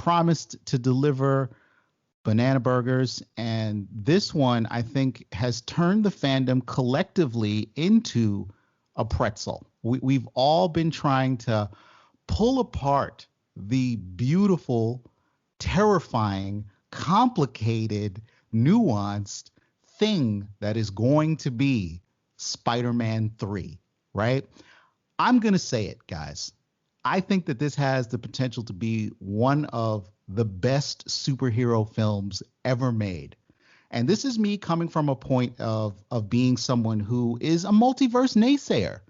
promised to deliver banana burgers, and this one I think has turned the fandom collectively into a pretzel. We've all been trying to pull apart the beautiful, terrifying, complicated, nuanced thing that is going to be Spider-Man 3, right? I'm going to say it, guys. I think that this has the potential to be one of the best superhero films ever made. And this is me coming from a point of being someone who is a multiverse naysayer.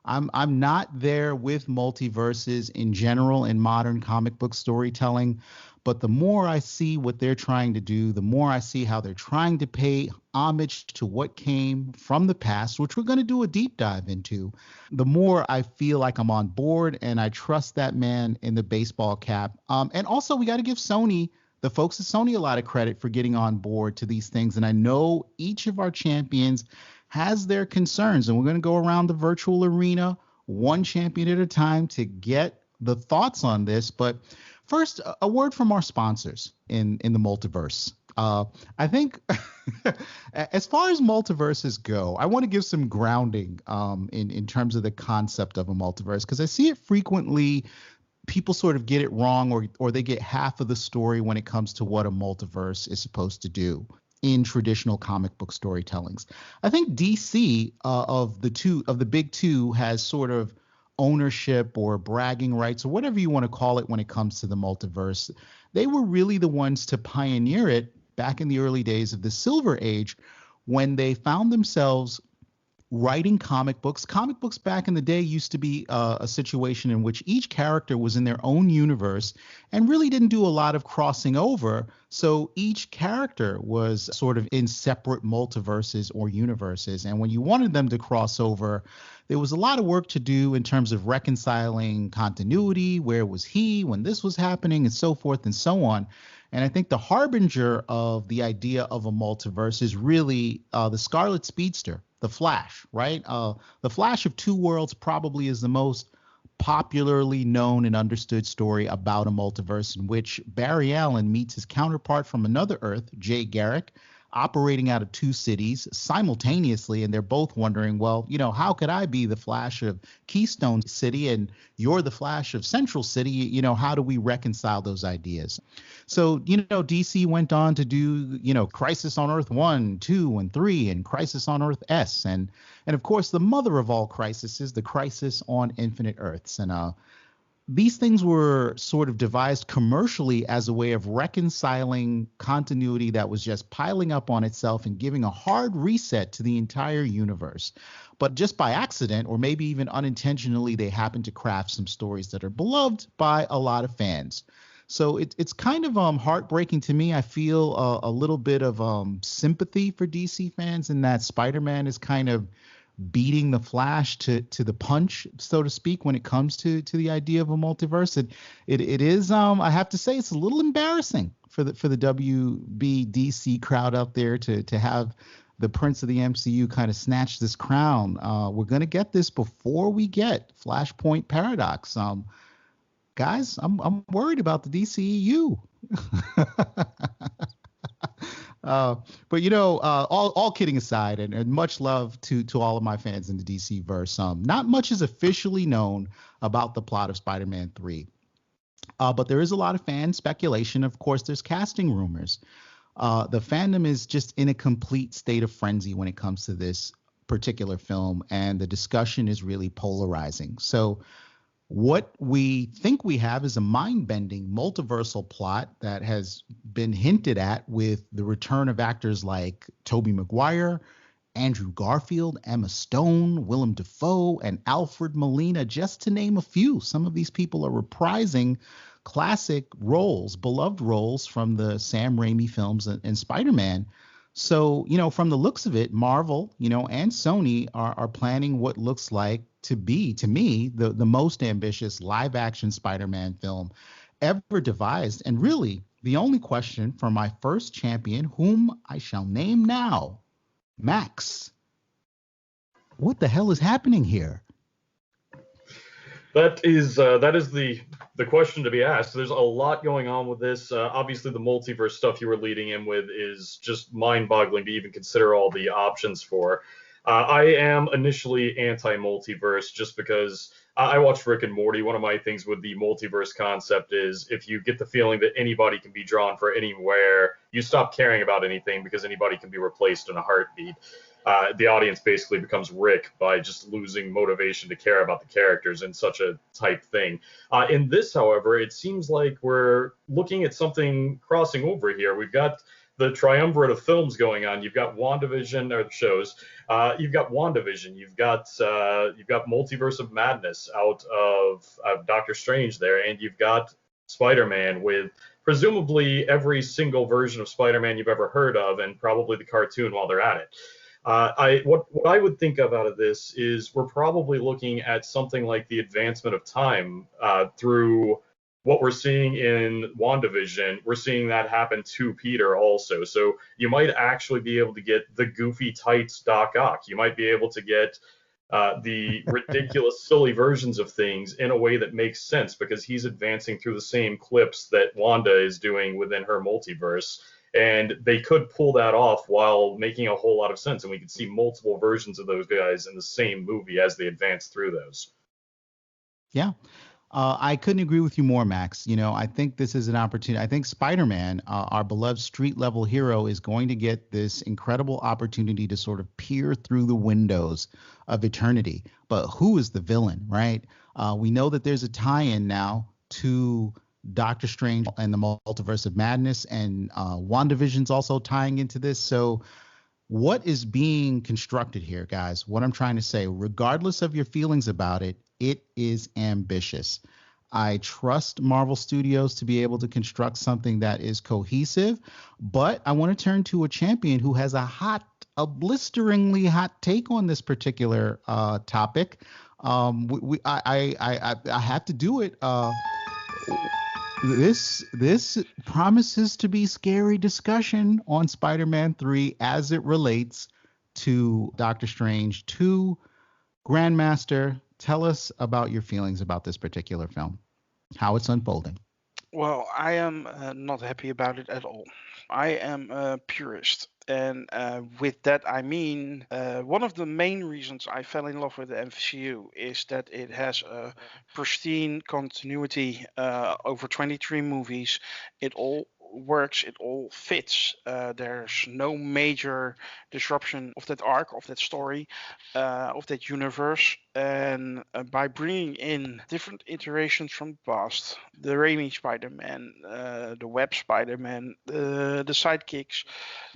I'm not there with multiverses in general in modern comic book storytelling, but the more I see what they're trying to do, the more I see how they're trying to pay homage to what came from the past, which we're going to do a deep dive into, the more I feel like I'm on board, and I trust that man in the baseball cap. And also, we got to give Sony, the folks at Sony, a lot of credit for getting on board to these things. And I know each of our champions has their concerns, and we're going to go around the virtual arena one champion at a time to get the thoughts on this. But first, a word from our sponsors in the multiverse. I think as far as multiverses go, I want to give some grounding in terms of the concept of a multiverse, because I see it frequently. People sort of get it wrong, or they get half of the story when it comes to what a multiverse is supposed to do in traditional comic book storytellings. I think DC of the big two has sort of ownership or bragging rights or whatever you want to call it when it comes to the multiverse. They were really the ones to pioneer it back in the early days of the Silver Age, when they found themselves writing comic books. Comic books back in the day used to be a situation in which each character was in their own universe and really didn't do a lot of crossing over. So each character was sort of in separate multiverses or universes. And when you wanted them to cross over, there was a lot of work to do in terms of reconciling continuity. Where was he when this was happening, and so forth and so on. And I think the harbinger of the idea of a multiverse is really the Scarlet Speedster, the Flash, right? The Flash of Two Worlds probably is the most popularly known and understood story about a multiverse, in which Barry Allen meets his counterpart from another Earth, Jay Garrick, operating out of two cities simultaneously. And they're both wondering, well, how could I be the Flash of Keystone City and you're the Flash of Central City? How do we reconcile those ideas? So, DC went on to do, Crisis on Earth 1, 2, and 3, and Crisis on Earth S. And of course, the mother of all crises, the Crisis on Infinite Earths. And these things were sort of devised commercially as a way of reconciling continuity that was just piling up on itself and giving a hard reset to the entire universe. But just by accident, or maybe even unintentionally, they happen to craft some stories that are beloved by a lot of fans. So it's kind of heartbreaking to me. I feel a little bit of sympathy for DC fans in that Spider-Man is kind of beating the Flash to the punch, so to speak, when it comes to the idea of a multiverse. It is I have to say, it's a little embarrassing for the WBDC crowd out there to have the Prince of the MCU kind of snatch this crown. We're gonna get this before we get Flashpoint Paradox. Guys, I'm worried about the DCEU. But all kidding aside, and much love to all of my fans in the DC verse. Not much is officially known about the plot of Spider-Man 3, but there is a lot of fan speculation. Of course, there's casting rumors. The fandom is just in a complete state of frenzy when it comes to this particular film, and the discussion is really polarizing. So what we think we have is a mind-bending multiversal plot that has been hinted at with the return of actors like Tobey Maguire, Andrew Garfield, Emma Stone, Willem Dafoe, and Alfred Molina, just to name a few. Some of these people are reprising classic roles, beloved roles from the Sam Raimi films and Spider-Man. So, from the looks of it, Marvel, and Sony are planning what looks like to be, to me, the most ambitious live action Spider-Man film ever devised. And really, the only question for my first champion, whom I shall name now, Max. What the hell is happening here? That is the question to be asked. There's a lot going on with this. Obviously, the multiverse stuff you were leading in with is just mind-boggling to even consider all the options for. I am initially anti-multiverse just because I watched Rick and Morty. One of my things with the multiverse concept is if you get the feeling that anybody can be drawn for anywhere, you stop caring about anything because anybody can be replaced in a heartbeat. The audience basically becomes Rick by just losing motivation to care about the characters in such a type thing. In this, however, it seems like we're looking at something crossing over here. We've got the triumvirate of films going on. You've got WandaVision or shows. You've got WandaVision. You've got Multiverse of Madness out of Doctor Strange there, and you've got Spider-Man with presumably every single version of Spider-Man you've ever heard of, and probably the cartoon while they're at it. What I would think of out of this is we're probably looking at something like the advancement of time through what we're seeing in WandaVision. We're seeing that happen to Peter also. So you might actually be able to get the goofy tights Doc Ock. You might be able to get the ridiculous, silly versions of things in a way that makes sense because he's advancing through the same clips that Wanda is doing within her multiverse. And they could pull that off while making a whole lot of sense. And we could see multiple versions of those guys in the same movie as they advance through those. Yeah. I couldn't agree with you more, Max. I think this is an opportunity. I think Spider-Man, our beloved street level hero, is going to get this incredible opportunity to sort of peer through the windows of eternity. But who is the villain, right? We know that there's a tie-in now to Doctor Strange and the Multiverse of Madness, and WandaVision's also tying into this. So what is being constructed here, guys? What I'm trying to say, regardless of your feelings about it, it is ambitious. I trust Marvel Studios to be able to construct something that is cohesive, but I want to turn to a champion who has a blisteringly hot take on this particular topic. I have to do it. This promises to be scary discussion on Spider-Man 3 as it relates to Doctor Strange 2. Grandmaster, tell us about your feelings about this particular film, how it's unfolding. Well, I am not happy about it at all. I am a purist. And with that, I mean, one of the main reasons I fell in love with the MCU is that it has a pristine continuity over 23 movies. It all works, it all fits. There's no major disruption of that arc, of that story, of that universe. And by bringing in different iterations from the past, the Raimi Spider-Man, the Web Spider-Man, the sidekicks,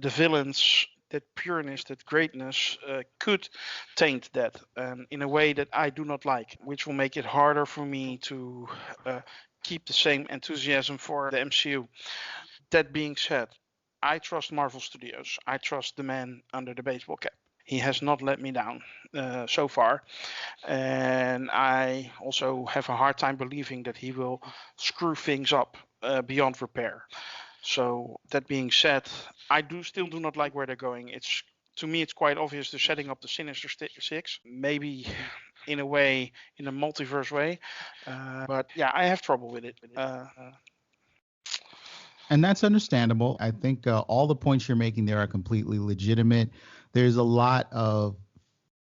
the villains, that pureness, that greatness could taint that in a way that I do not like, which will make it harder for me to keep the same enthusiasm for the MCU. That being said, I trust Marvel Studios. I trust the man under the baseball cap. He has not let me down so far. And I also have a hard time believing that he will screw things up beyond repair. So that being said, I still do not like where they're going. To me, it's quite obvious they're setting up the Sinister Six, maybe in a way, in a multiverse way. But yeah, I have trouble with it. And that's understandable. I think all the points you're making there are completely legitimate. There's a lot of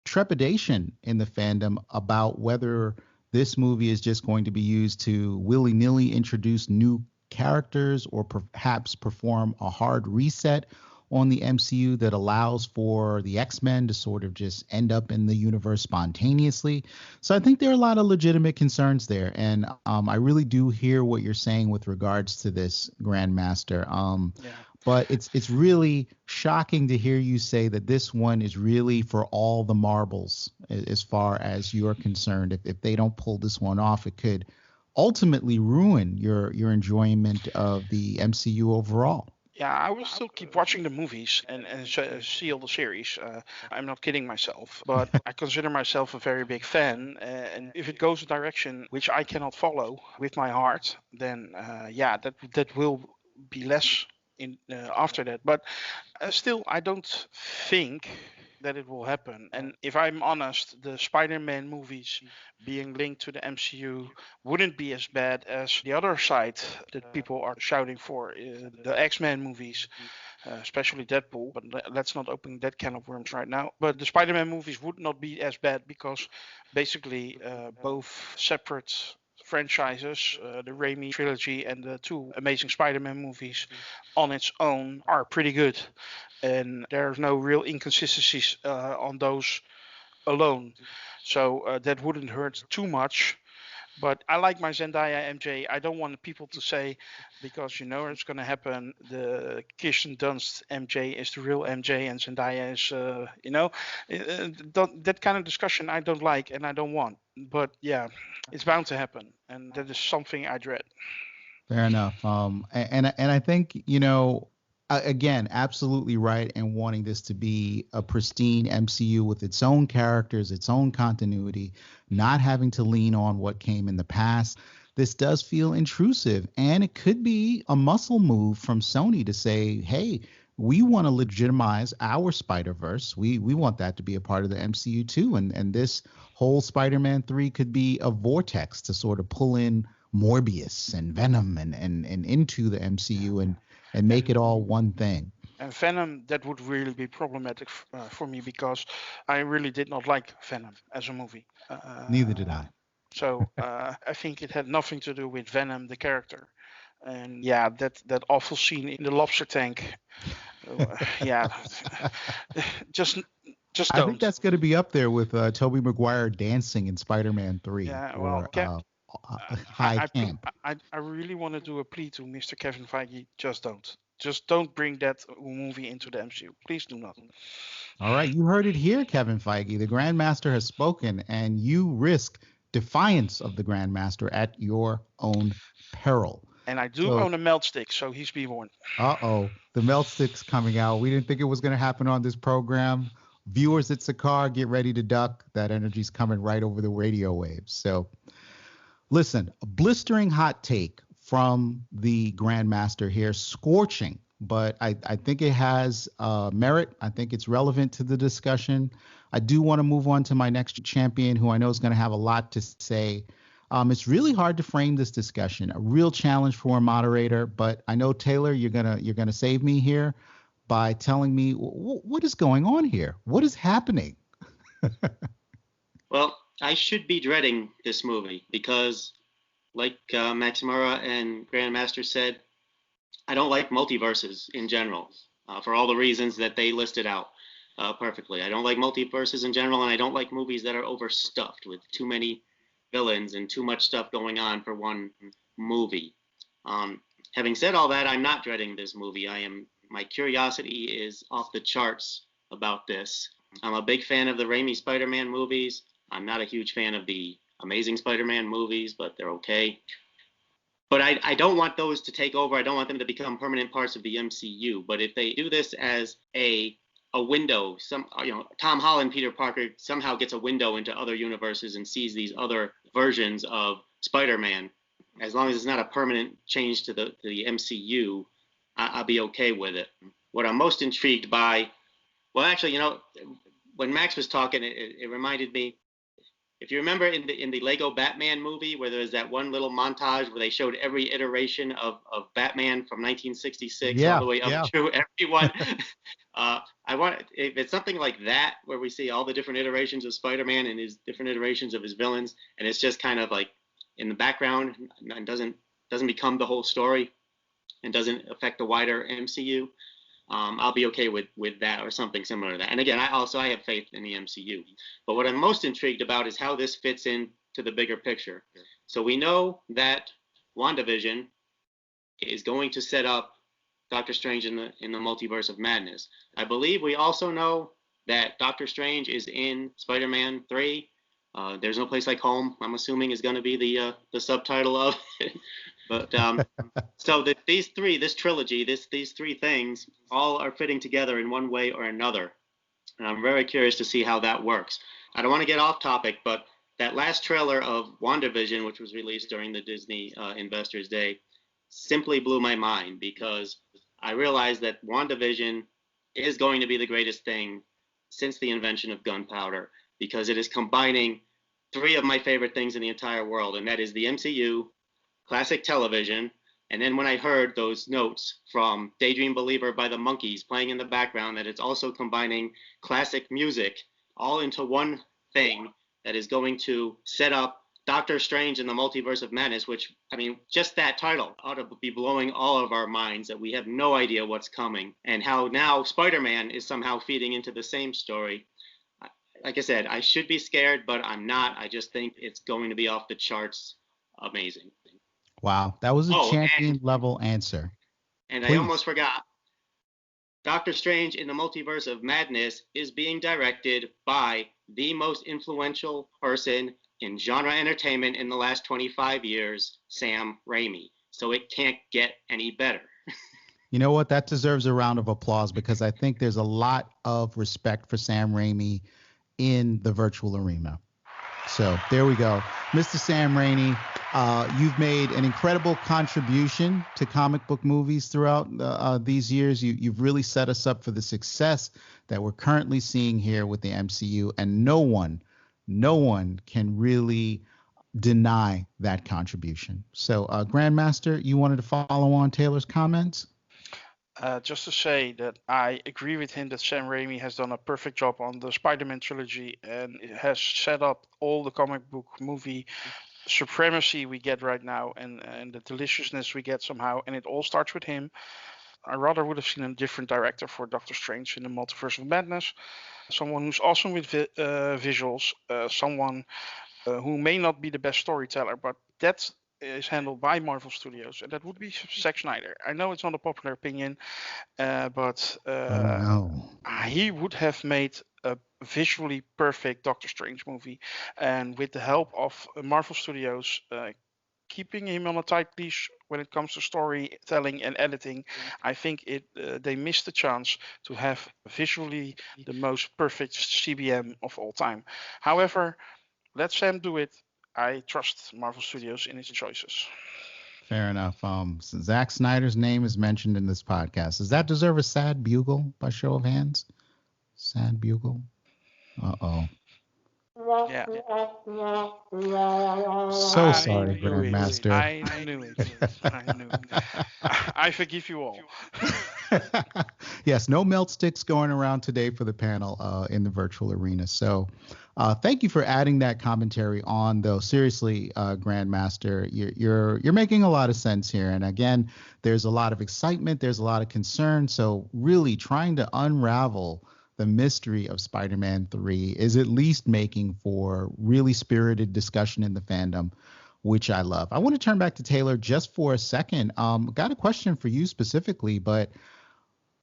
trepidation in the fandom about whether this movie is just going to be used to willy-nilly introduce new characters or perhaps perform a hard reset on the MCU that allows for the X-Men to sort of just end up in the universe spontaneously. So I think there are a lot of legitimate concerns there. And I really do hear what you're saying with regards to this, Grandmaster. But it's really shocking to hear you say that this one is really for all the marbles as far as you're concerned. If they don't pull this one off, it could ultimately ruin your enjoyment of the MCU overall. Yeah, I will still keep watching the movies and see all the series. I'm not kidding myself, but I consider myself a very big fan. And if it goes a direction which I cannot follow with my heart, then that will be less in after that. But still, I don't think that it will happen. And if I'm honest, the Spider-Man movies being linked to the MCU wouldn't be as bad as the other side that people are shouting for, the X-Men movies, especially Deadpool. But let's not open that can of worms right now. But the Spider-Man movies would not be as bad because basically both separate franchises, the Raimi trilogy and the two Amazing Spider-Man movies on its own are pretty good. And there's no real inconsistencies on those alone. So that wouldn't hurt too much. But I like my Zendaya MJ. I don't want people to say, because you know it's going to happen, the Kirsten Dunst MJ is the real MJ and Zendaya is, that kind of discussion I don't like and I don't want. But yeah, it's bound to happen. And that is something I dread. Fair enough. And I think, again, absolutely right in wanting this to be a pristine MCU with its own characters, its own continuity, not having to lean on what came in the past. This does feel intrusive, and it could be a muscle move from Sony to say, hey, we want to legitimize our Spider-Verse. We want that to be a part of the MCU too. And this whole Spider-Man 3 could be a vortex to sort of pull in Morbius and Venom and into the MCU and make it all one thing. And Venom, that would really be problematic for me because I really did not like Venom as a movie. Neither did I. So I think it had nothing to do with Venom, the character. And yeah, that awful scene in the lobster tank. just don't. I think that's going to be up there with Tobey Maguire dancing in Spider-Man 3. Yeah, well, high camp. I really want to do a plea to Mr. Kevin Feige. Just don't. Just don't bring that movie into the MCU. Please do not. All right, you heard it here, Kevin Feige. The Grandmaster has spoken, and you risk defiance of the Grandmaster at your own peril. And I do own a melt stick, so he's be warned. Uh-oh, the melt stick's coming out. We didn't think it was going to happen on this program. Viewers at Sakaar, get ready to duck. That energy's coming right over the radio waves. So, listen, a blistering hot take from the Grandmaster here, scorching, but I think it has merit. I think it's relevant to the discussion. I do want to move on to my next champion, who I know is going to have a lot to say. It's really hard to frame this discussion, a real challenge for a moderator, but I know, Taylor, you're gonna save me here by telling me what is going on here. What is happening? Well, I should be dreading this movie because, like Maximura and Grandmaster said, I don't like multiverses in general for all the reasons that they listed out perfectly. I don't like multiverses in general, and I don't like movies that are overstuffed with too many villains and too much stuff going on for one movie. Having said all that, I'm not dreading this movie. My curiosity is off the charts about this. I'm a big fan of the Raimi Spider-Man movies. I'm not a huge fan of the Amazing Spider-Man movies, but they're okay. But I don't want those to take over. I don't want them to become permanent parts of the MCU. But if they do this as a window, Tom Holland, Peter Parker somehow gets a window into other universes and sees these other versions of Spider-Man, as long as it's not a permanent change to the MCU, I'll be okay with it. What I'm most intrigued by, well, actually, when Max was talking, it reminded me, if you remember in the Lego Batman movie, where there was that one little montage where they showed every iteration of Batman from 1966 all the way up to everyone. If it's something like that, where we see all the different iterations of Spider-Man and his different iterations of his villains, and it's just kind of like in the background and doesn't become the whole story and doesn't affect the wider MCU, I'll be okay with that or something similar to that. And again, I have faith in the MCU. But what I'm most intrigued about is how this fits into the bigger picture. So we know that WandaVision is going to set up Doctor Strange in the Multiverse of Madness. I believe we also know that Doctor Strange is in Spider-Man 3. There's No Place Like Home, I'm assuming, is going to be the subtitle of it. But so this trilogy, these three things, all are fitting together in one way or another. And I'm very curious to see how that works. I don't want to get off topic, but that last trailer of WandaVision, which was released during the Disney Investors Day, simply blew my mind, because I realized that WandaVision is going to be the greatest thing since the invention of gunpowder, because it is combining three of my favorite things in the entire world, and that is the MCU, classic television, and then when I heard those notes from Daydream Believer by the Monkees playing in the background, that it's also combining classic music all into one thing that is going to set up Doctor Strange in the Multiverse of Madness, which, I mean, just that title ought to be blowing all of our minds, that we have no idea what's coming, and how now Spider-Man is somehow feeding into the same story. Like I said, I should be scared, but I'm not. I just think it's going to be off the charts amazing. Wow, that was a champion level answer. And Please. I almost forgot. Doctor Strange in the Multiverse of Madness is being directed by the most influential person in genre entertainment in the last 25 years, Sam Raimi. So it can't get any better. You know what? That deserves a round of applause, because I think there's a lot of respect for Sam Raimi in the virtual arena. So there we go. Mr. Sam Raimi, you've made an incredible contribution to comic book movies throughout these years. You've really set us up for the success that we're currently seeing here with the MCU, and no one can really deny that contribution. So, Grandmaster, you wanted to follow on Taylor's comments? Just to say that I agree with him that Sam Raimi has done a perfect job on the Spider-Man trilogy, and it has set up all the comic book movie supremacy we get right now, and the deliciousness we get somehow, and it all starts with him. I rather would have seen a different director for Doctor Strange in the Multiverse of Madness. Someone who's awesome with visuals, someone who may not be the best storyteller, but that is handled by Marvel Studios, and that would be Zack Snyder. I know it's not a popular opinion, but he would have made a visually perfect Doctor Strange movie, and with the help of Marvel Studios keeping him on a tight leash when it comes to storytelling and editing, I think they missed the chance to have visually the most perfect CBM of all time. However, let Sam do it. I trust Marvel Studios in its choices. Fair enough. Zack Snyder's name is mentioned in this podcast. Does that deserve a sad bugle by show of hands? Sad bugle? Uh-oh. Yeah. So sorry, Grandmaster. I knew it. I forgive you all. Yes, no melt sticks going around today for the panel in the virtual arena. So thank you for adding that commentary on, though. Seriously, Grandmaster, you're making a lot of sense here. And again, there's a lot of excitement. There's a lot of concern. So really trying to unravel the mystery of Spider-Man 3 is at least making for really spirited discussion in the fandom, which I love. I want to turn back to Taylor just for a second. Got a question for you specifically, but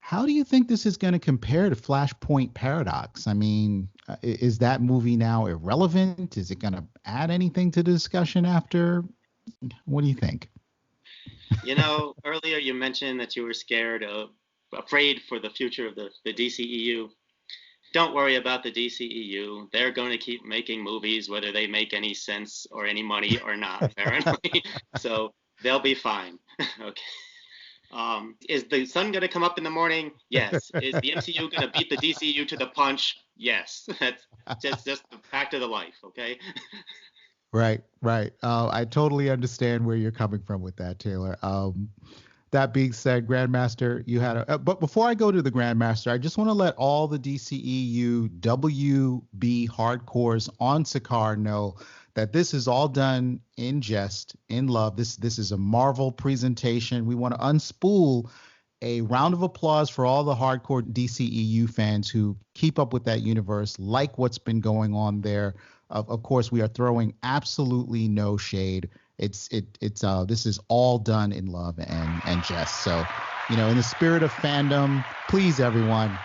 how do you think this is going to compare to Flashpoint Paradox? I mean, is that movie now irrelevant? Is it going to add anything to the discussion after? What do you think? You know, earlier you mentioned that you were afraid for the future of the DCEU. Don't worry about the DCEU. They're going to keep making movies, whether they make any sense or any money or not, apparently. So they'll be fine. Okay. Is the sun going to come up in the morning? Yes. Is the MCU going to beat the DCEU to the punch? Yes. That's just the fact of the life, okay? Right. I totally understand where you're coming from with that, Taylor. That being said, Grandmaster, you had but before I go to the Grandmaster, I just want to let all the DCEU WB hardcores on Sakaar know that this is all done in jest, in love. This is a Marvel presentation. We want to unspool a round of applause for all the hardcore DCEU fans who keep up with that universe, like what's been going on there. Of course, we are throwing absolutely no shade. This is all done in love and jest. So, you know, in the spirit of fandom, please, everyone,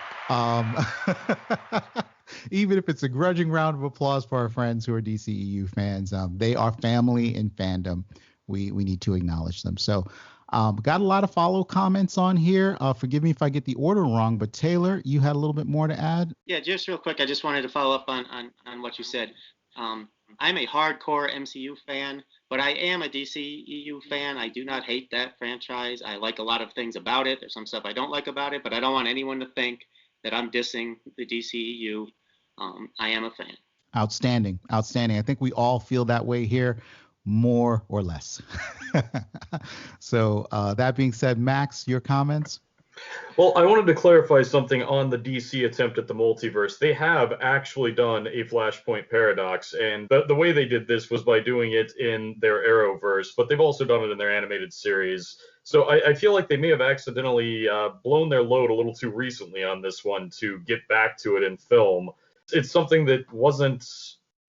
even if it's a grudging round of applause for our friends who are DCEU fans, they are family in fandom. We need to acknowledge them. So, got a lot of follow comments on here. Forgive me if I get the order wrong, but Taylor, you had a little bit more to add? Yeah, just real quick. I just wanted to follow up on what you said. I'm a hardcore MCU fan, but I am a DCEU fan. I do not hate that franchise. I like a lot of things about it. There's some stuff I don't like about it, but I don't want anyone to think that I'm dissing the DCEU. I am a fan. Outstanding. Outstanding. I think we all feel that way here, more or less. So that being said, Max, your comments? Well, I wanted to clarify something on the DC attempt at the multiverse. They have actually done a Flashpoint paradox, and the way they did this was by doing it in their Arrowverse, but they've also done it in their animated series. So I feel like they may have accidentally blown their load a little too recently on this one to get back to it in film. It's something that wasn't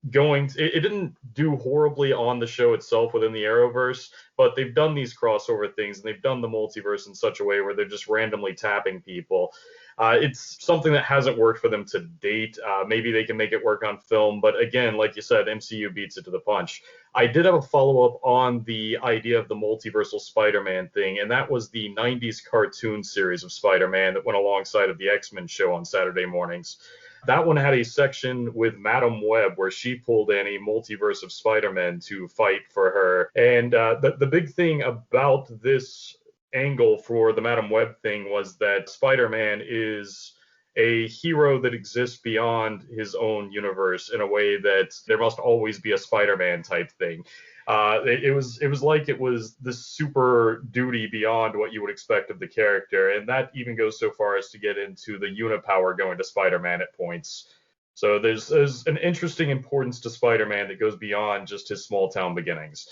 it didn't do horribly on the show itself within the Arrowverse, but they've done these crossover things and they've done the multiverse in such a way where they're just randomly tapping people. It's something that hasn't worked for them to date. Maybe they can make it work on film, but again, like you said, MCU beats it to the punch. I did have a follow-up on the idea of the multiversal Spider-Man thing, and that was the 90s cartoon series of Spider-Man that went alongside of the X-Men show on Saturday mornings. That one had a section with Madam Web where she pulled in a multiverse of Spider-Man to fight for her. And the big thing about this angle for the Madam Web thing was that Spider-Man is a hero that exists beyond his own universe in a way that there must always be a Spider-Man type thing. It was this super duty beyond what you would expect of the character, and that even goes so far as to get into the unipower going to Spider-Man at points. So there's an interesting importance to Spider-Man that goes beyond just his small town beginnings.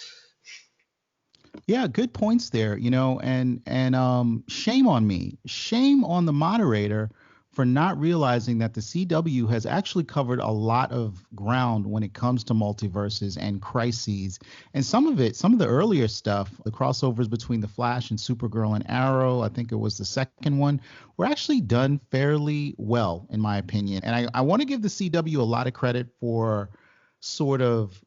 Yeah, good points there, and shame on me. Shame on the moderator for not realizing that the CW has actually covered a lot of ground when it comes to multiverses and crises. And some of the earlier stuff, the crossovers between the Flash and Supergirl and Arrow, I think it was the second one, were actually done fairly well, in my opinion. And I want to give the CW a lot of credit for sort of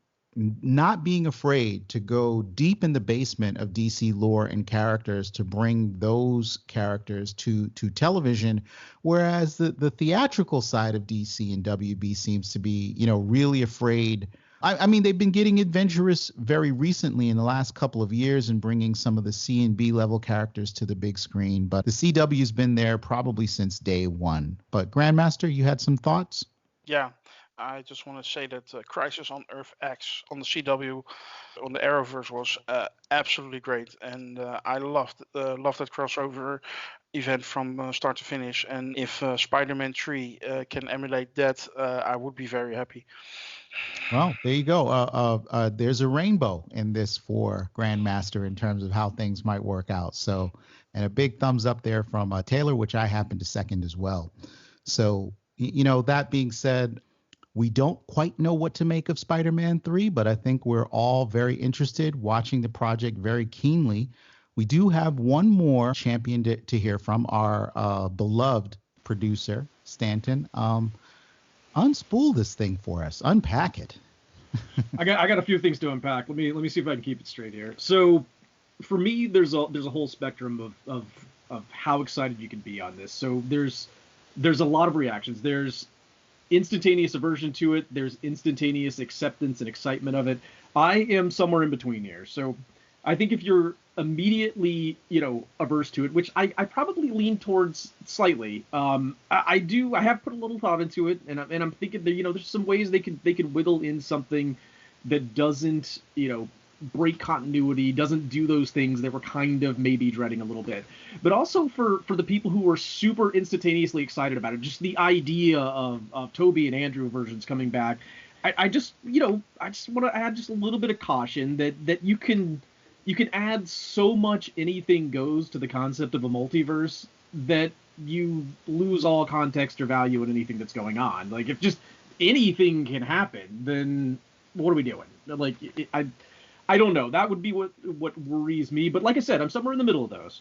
not being afraid to go deep in the basement of DC lore and characters to bring those characters to television, whereas the theatrical side of DC and WB seems to be, really afraid. I mean, they've been getting adventurous very recently in the last couple of years and bringing some of the C and B level characters to the big screen, but the CW's been there probably since day one. But Grandmaster, you had some thoughts? Yeah. I just want to say that Crisis on Earth X on the CW, on the Arrowverse was absolutely great, and I loved that crossover event from start to finish. And if Spider-Man 3 can emulate that, I would be very happy. Well, there you go. There's a rainbow in this for Grandmaster in terms of how things might work out. So, and a big thumbs up there from Taylor, which I happen to second as well. So, that being said, we don't quite know what to make of Spider-Man 3, but I think we're all very interested, watching the project very keenly. We do have one more champion to hear from, our beloved producer, Stanton. Unspool this thing for us. Unpack it. I got a few things to unpack. Let me see if I can keep it straight here. So, for me, there's a whole spectrum of how excited you can be on this. So there's a lot of reactions. There's instantaneous aversion to it. There's instantaneous acceptance and excitement of it. I am somewhere in between here. So I think if you're immediately, averse to it, which I probably lean towards slightly, I have put a little thought into it, and I'm thinking that, there's some ways they could wiggle in something that doesn't, break continuity, doesn't do those things that we're kind of maybe dreading a little bit. But also for the people who are super instantaneously excited about it, just the idea of Toby and Andrew versions coming back, I just want to add just a little bit of caution that you can add so much anything goes to the concept of a multiverse that you lose all context or value in anything that's going on. Like, if just anything can happen, then what are we doing? Like, I don't know. That would be what worries me. But like I said, I'm somewhere in the middle of those.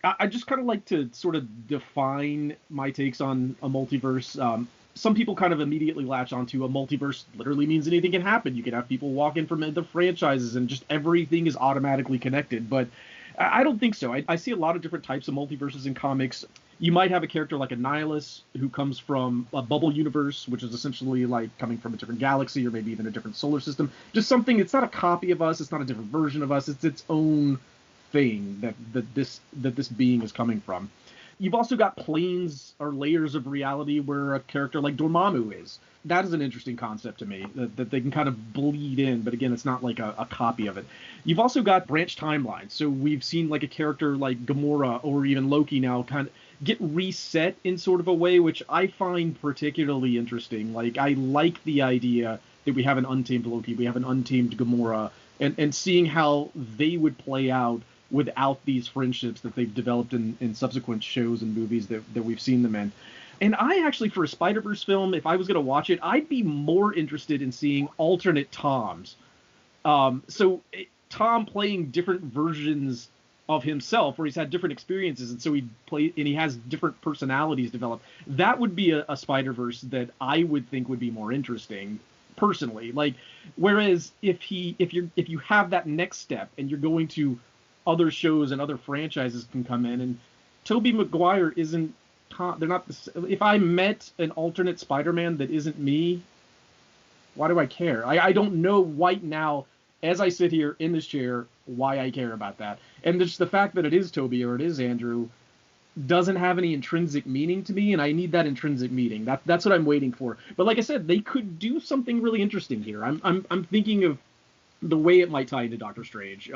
I just kind of like to sort of define my takes on a multiverse. Some people kind of immediately latch onto a multiverse literally means anything can happen. You can have people walk in from the franchises and just everything is automatically connected. But I don't think so. I see a lot of different types of multiverses in comics. You might have a character like Annihilus who comes from a bubble universe, which is essentially like coming from a different galaxy or maybe even a different solar system. Just something, it's not a copy of us, it's not a different version of us, it's its own thing that this being is coming from. You've also got planes or layers of reality where a character like Dormammu is. That is an interesting concept to me, that they can kind of bleed in, but again, it's not like a copy of it. You've also got branched timelines. So we've seen like a character like Gamora or even Loki now kind of get reset in sort of a way, which I find particularly interesting. Like, I like the idea that we have an untamed Loki, we have an untamed Gamora, and seeing how they would play out without these friendships that they've developed in subsequent shows and movies that we've seen them in. And I actually, for a Spider-Verse film, if I was going to watch it, I'd be more interested in seeing alternate Toms. So Tom playing different versions of himself, where he's had different experiences, and so he has different personalities developed. That would be a Spider-Verse that I would think would be more interesting, personally. Like, whereas if you have that next step and you're going to other shows and other franchises can come in, and Tobey Maguire isn't, they're not if I met an alternate Spider-Man that isn't me, why do I care? I don't know right now, as I sit here in this chair, why I care about that. And just the fact that it is Tobey or it is Andrew doesn't have any intrinsic meaning to me, and I need that intrinsic meaning. That's what I'm waiting for. But like I said, they could do something really interesting here. I'm thinking of the way it might tie into Doctor Strange.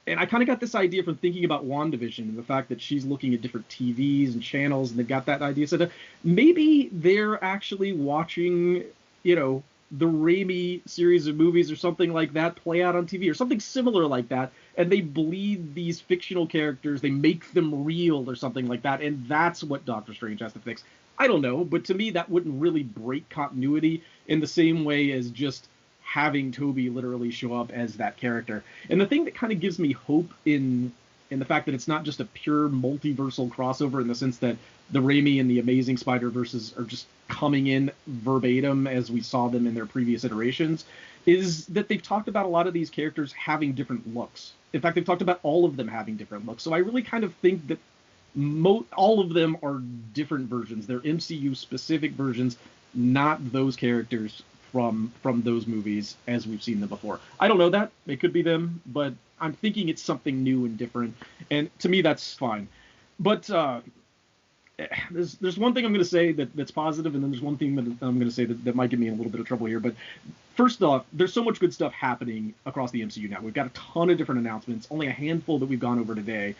And I kind of got this idea from thinking about WandaVision and the fact that she's looking at different TVs and channels, and they've got that idea set up. Maybe they're actually watching, the Raimi series of movies or something like that play out on TV, or something similar like that, and they bleed these fictional characters, they make them real or something like that, and that's what Doctor Strange has to fix. I don't know, but to me that wouldn't really break continuity in the same way as just having Tobey literally show up as that character. And the thing that kind of gives me hope in the fact that it's not just a pure multiversal crossover in the sense that the Raimi and the Amazing Spider-Verses are just coming in verbatim as we saw them in their previous iterations, is that they've talked about a lot of these characters having different looks. In fact, they've talked about all of them having different looks. So I really kind of think that all of them are different versions. They're MCU-specific versions, not those characters from those movies as we've seen them before. I don't know that. It could be them, but I'm thinking it's something new and different. And to me, that's fine. But there's one thing I'm going to say that's positive, and then there's one thing that I'm going to say that might get me in a little bit of trouble here. But first off, there's so much good stuff happening across the MCU now. We've got a ton of different announcements, only a handful that we've gone over today.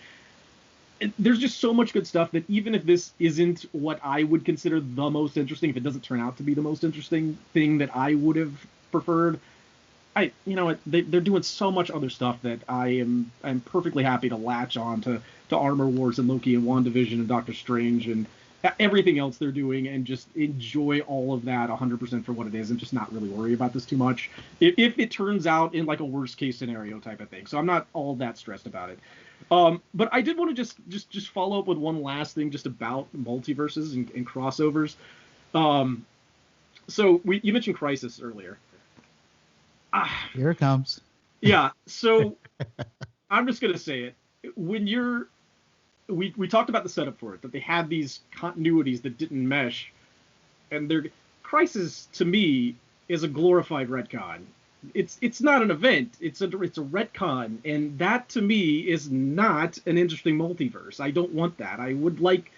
And there's just so much good stuff that even if this isn't what I would consider the most interesting, if it doesn't turn out to be the most interesting thing that I would have preferred, they're doing so much other stuff that I'm perfectly happy to latch on to Armor Wars and Loki and WandaVision and Doctor Strange and everything else they're doing, and just enjoy all of that 100% for what it is, and just not really worry about this too much if it turns out in like a worst case scenario type of thing. So I'm not all that stressed about it. But I did want to just follow up with one last thing just about multiverses and crossovers. So you mentioned Crisis earlier. Here it comes. Yeah. So I'm just gonna say it. When we talked about the setup for it, that they had these continuities that didn't mesh, and Crisis to me is a glorified retcon. It's not an event. It's a retcon, and that to me is not an interesting multiverse. I don't want that. I would like.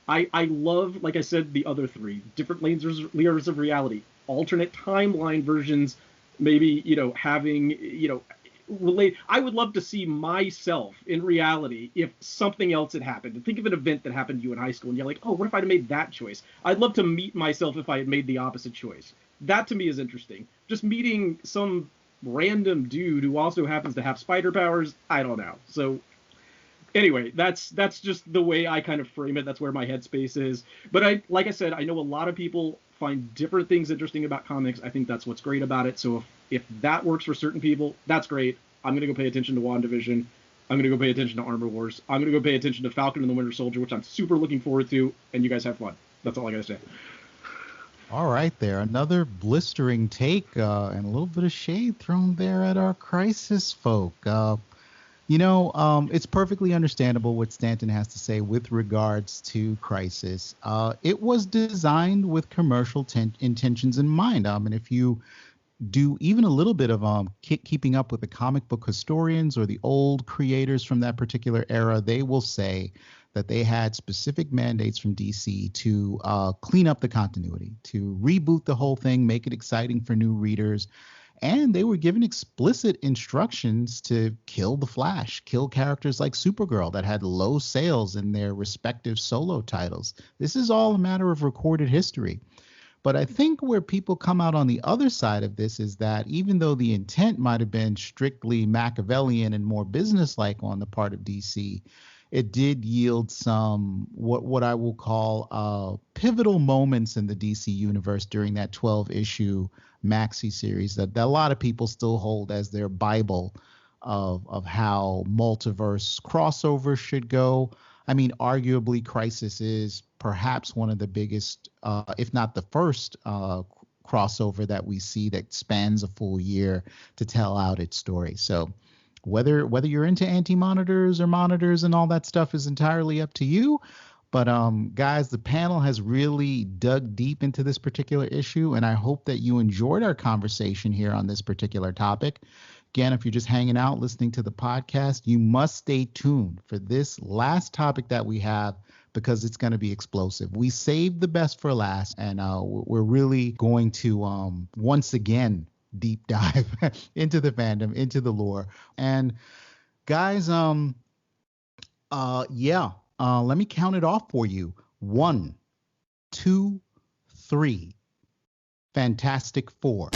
I love, like I said, the other three different layers of reality, alternate timeline versions. Maybe having relate. I would love to see myself in reality if something else had happened. And think of an event that happened to you in high school, and you're like, oh, what if I'd have made that choice? I'd love to meet myself if I had made the opposite choice. That to me is interesting. Just meeting some random dude who also happens to have spider powers, I don't know. So anyway, that's just the way I kind of frame it. That's where my headspace is. But like I said, I know a lot of people find different things interesting about comics. I think that's what's great about it. So if that works for certain people, that's great. I'm going to go pay attention to WandaVision. I'm going to go pay attention to Armor Wars. I'm going to go pay attention to Falcon and the Winter Soldier, which I'm super looking forward to. And you guys have fun. That's all I got to say. All right there. Another blistering take and a little bit of shade thrown there at our Crisis folk. It's perfectly understandable what Stanton has to say with regards to Crisis. It was designed with commercial intentions in mind. And if you do even a little bit of keeping up with the comic book historians or the old creators from that particular era, they will say that they had specific mandates from DC to clean up the continuity, to reboot the whole thing, make it exciting for new readers. And they were given explicit instructions to kill the Flash, kill characters like Supergirl that had low sales in their respective solo titles. This is all a matter of recorded history. But I think where people come out on the other side of this is that even though the intent might have been strictly Machiavellian and more businesslike on the part of DC, it did yield some what I will call pivotal moments in the DC universe during that 12-issue maxi series that a lot of people still hold as their Bible of how multiverse crossovers should go. I mean, arguably, Crisis is perhaps one of the biggest, if not the first, crossover that we see that spans a full year to tell out its story. So whether you're into anti-monitors or monitors and all that stuff is entirely up to you. But guys, the panel has really dug deep into this particular issue, and I hope that you enjoyed our conversation here on this particular topic. Again, if you're just hanging out listening to the podcast, you must stay tuned for this last topic that we have, because it's going to be explosive. We saved the best for last, and we're really going to once again deep dive into the fandom, into the lore. And guys, let me count it off for you. 1, 2, 3. Fantastic Four.